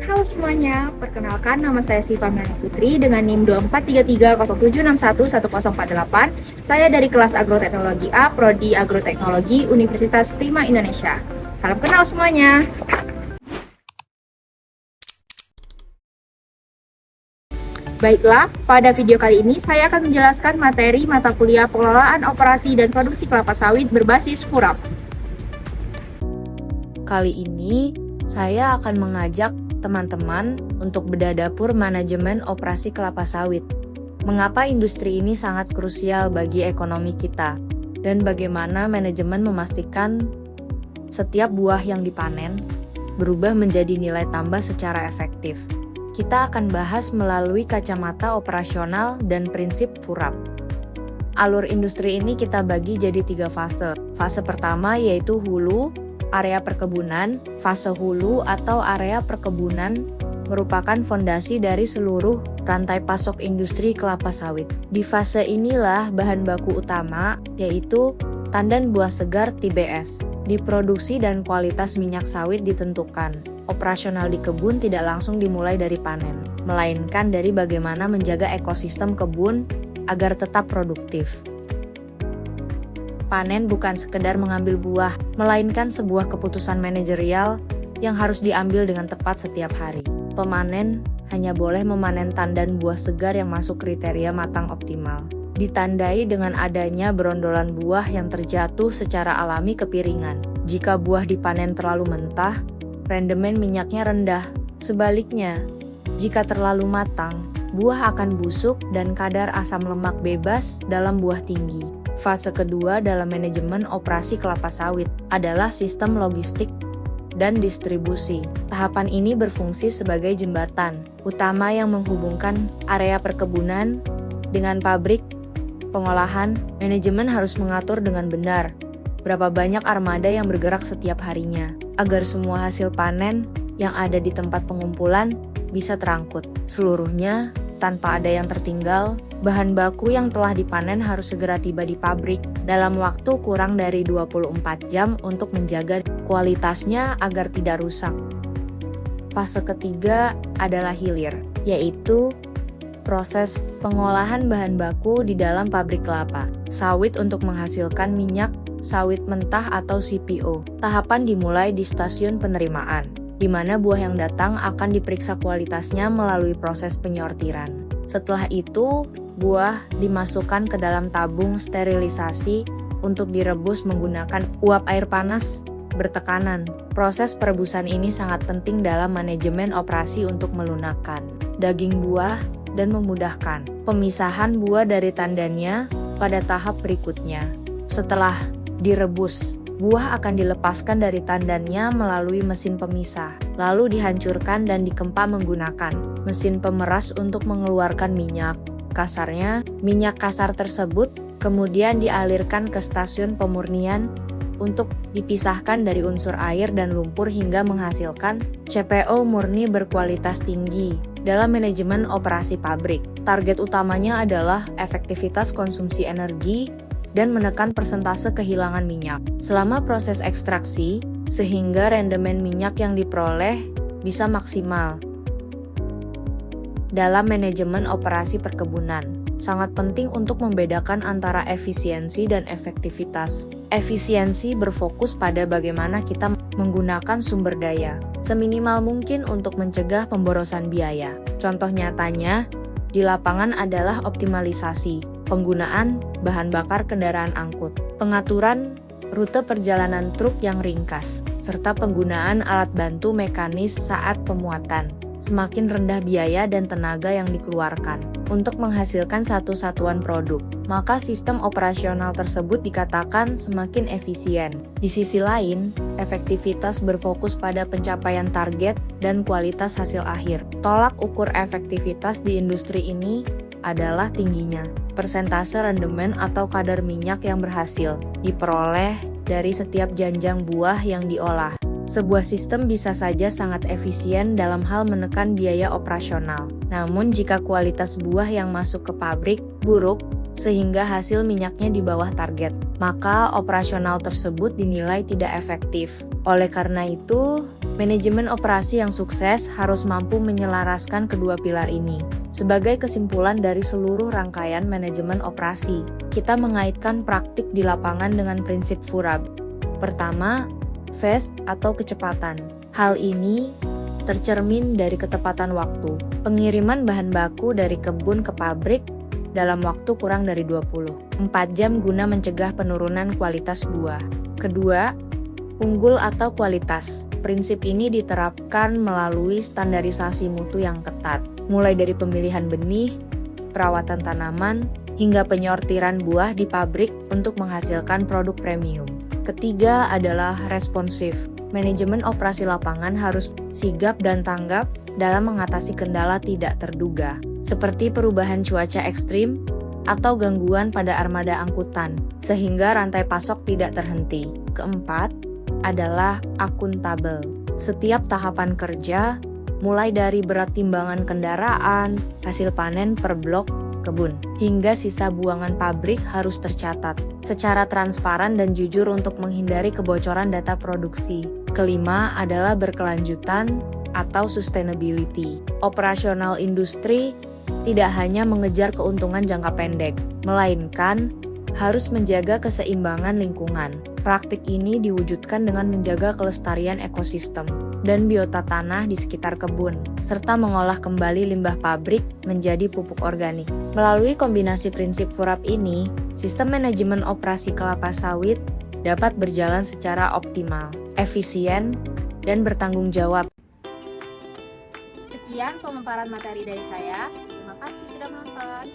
Halo semuanya, perkenalkan nama saya Siva Melani Putri dengan NIM 243307611048. Saya dari kelas Agroteknologi A, Prodi Agroteknologi Universitas Prima Indonesia. Salam kenal semuanya. Baiklah, pada video kali ini saya akan menjelaskan materi mata kuliah pengelolaan operasi dan produksi kelapa sawit berbasis FURAP. Kali ini saya akan mengajak teman-teman untuk bedah dapur manajemen operasi kelapa sawit. Mengapa industri ini sangat krusial bagi ekonomi kita, dan bagaimana manajemen memastikan setiap buah yang dipanen berubah menjadi nilai tambah secara efektif. Kita akan bahas melalui kacamata operasional dan prinsip FURAP. Alur industri ini kita bagi jadi 3 fase. Fase pertama yaitu hulu, area perkebunan. Fase hulu atau area perkebunan merupakan fondasi dari seluruh rantai pasok industri kelapa sawit. Di fase inilah bahan baku utama, yaitu tandan buah segar TBS, diproduksi dan kualitas minyak sawit ditentukan. Operasional di kebun tidak langsung dimulai dari panen, melainkan dari bagaimana menjaga ekosistem kebun agar tetap produktif. Panen bukan sekedar mengambil buah, melainkan sebuah keputusan manajerial yang harus diambil dengan tepat setiap hari. Pemanen hanya boleh memanen tandan buah segar yang masuk kriteria matang optimal, ditandai dengan adanya berondolan buah yang terjatuh secara alami ke piringan. Jika buah dipanen terlalu mentah, rendemen minyaknya rendah. Sebaliknya, jika terlalu matang, buah akan busuk dan kadar asam lemak bebas dalam buah tinggi. Fase kedua dalam manajemen operasi kelapa sawit adalah sistem logistik dan distribusi. Tahapan ini berfungsi sebagai jembatan utama yang menghubungkan area perkebunan dengan pabrik pengolahan. Manajemen harus mengatur dengan benar berapa banyak armada yang bergerak setiap harinya, agar semua hasil panen yang ada di tempat pengumpulan bisa terangkut seluruhnya tanpa ada yang tertinggal. Bahan baku yang telah dipanen harus segera tiba di pabrik dalam waktu kurang dari 24 jam untuk menjaga kualitasnya agar tidak rusak. Fase ketiga adalah hilir, yaitu proses pengolahan bahan baku di dalam pabrik kelapa sawit untuk menghasilkan minyak sawit mentah atau CPO. Tahapan dimulai di stasiun penerimaan, di mana buah yang datang akan diperiksa kualitasnya melalui proses penyortiran. Setelah itu, buah dimasukkan ke dalam tabung sterilisasi untuk direbus menggunakan uap air panas bertekanan. Proses perebusan ini sangat penting dalam manajemen operasi untuk melunakkan daging buah dan memudahkan pemisahan buah dari tandannya pada tahap berikutnya. Setelah direbus, buah akan dilepaskan dari tandannya melalui mesin pemisah, lalu dihancurkan dan dikempa menggunakan mesin pemeras untuk mengeluarkan minyak. Kasarnya, minyak kasar tersebut kemudian dialirkan ke stasiun pemurnian untuk dipisahkan dari unsur air dan lumpur hingga menghasilkan CPO murni berkualitas tinggi. Dalam manajemen operasi pabrik, target utamanya adalah efektivitas konsumsi energi dan menekan persentase kehilangan minyak selama proses ekstraksi, sehingga rendemen minyak yang diperoleh bisa maksimal. Dalam manajemen operasi perkebunan, sangat penting untuk membedakan antara efisiensi dan efektivitas. Efisiensi berfokus pada bagaimana kita menggunakan sumber daya seminimal mungkin untuk mencegah pemborosan biaya. Contoh nyatanya di lapangan adalah optimalisasi penggunaan bahan bakar kendaraan angkut, pengaturan rute perjalanan truk yang ringkas, serta penggunaan alat bantu mekanis saat pemuatan. Semakin rendah biaya dan tenaga yang dikeluarkan untuk menghasilkan satu satuan produk, maka sistem operasional tersebut dikatakan semakin efisien. Di sisi lain, efektivitas berfokus pada pencapaian target dan kualitas hasil akhir. Tolak ukur efektivitas di industri ini adalah tingginya persentase rendemen atau kadar minyak yang berhasil diperoleh dari setiap janjang buah yang diolah. Sebuah sistem bisa saja sangat efisien dalam hal menekan biaya operasional. Namun jika kualitas buah yang masuk ke pabrik buruk, sehingga hasil minyaknya di bawah target, maka operasional tersebut dinilai tidak efektif. Oleh karena itu, Manajemen operasi yang sukses harus mampu menyelaraskan kedua pilar ini. Sebagai kesimpulan dari seluruh rangkaian manajemen operasi, kita mengaitkan praktik di lapangan dengan prinsip FURAB. Pertama, fast atau kecepatan. Hal ini tercermin dari ketepatan waktu. Pengiriman bahan baku dari kebun ke pabrik dalam waktu kurang dari 24 jam guna mencegah penurunan kualitas buah. Kedua, unggul atau kualitas. Prinsip ini diterapkan melalui standarisasi mutu yang ketat, mulai dari pemilihan benih, perawatan tanaman, hingga penyortiran buah di pabrik untuk menghasilkan produk premium. Ketiga adalah responsif. Manajemen operasi lapangan harus sigap dan tanggap dalam mengatasi kendala tidak terduga, seperti perubahan cuaca ekstrim atau gangguan pada armada angkutan, sehingga rantai pasok tidak terhenti. Keempat adalah akuntabel. Setiap tahapan kerja, mulai dari berat timbangan kendaraan, hasil panen per blok kebun, hingga sisa buangan pabrik harus tercatat secara transparan dan jujur untuk menghindari kebocoran data produksi. Kelima adalah berkelanjutan atau sustainability. Operasional industri tidak hanya mengejar keuntungan jangka pendek, melainkan harus menjaga keseimbangan lingkungan. Praktik ini diwujudkan dengan menjaga kelestarian ekosistem dan biota tanah di sekitar kebun, serta mengolah kembali limbah pabrik menjadi pupuk organik. Melalui kombinasi prinsip FURAB ini, sistem manajemen operasi kelapa sawit dapat berjalan secara optimal, efisien, dan bertanggung jawab. Sekian pemaparan materi dari saya. Terima kasih sudah menonton.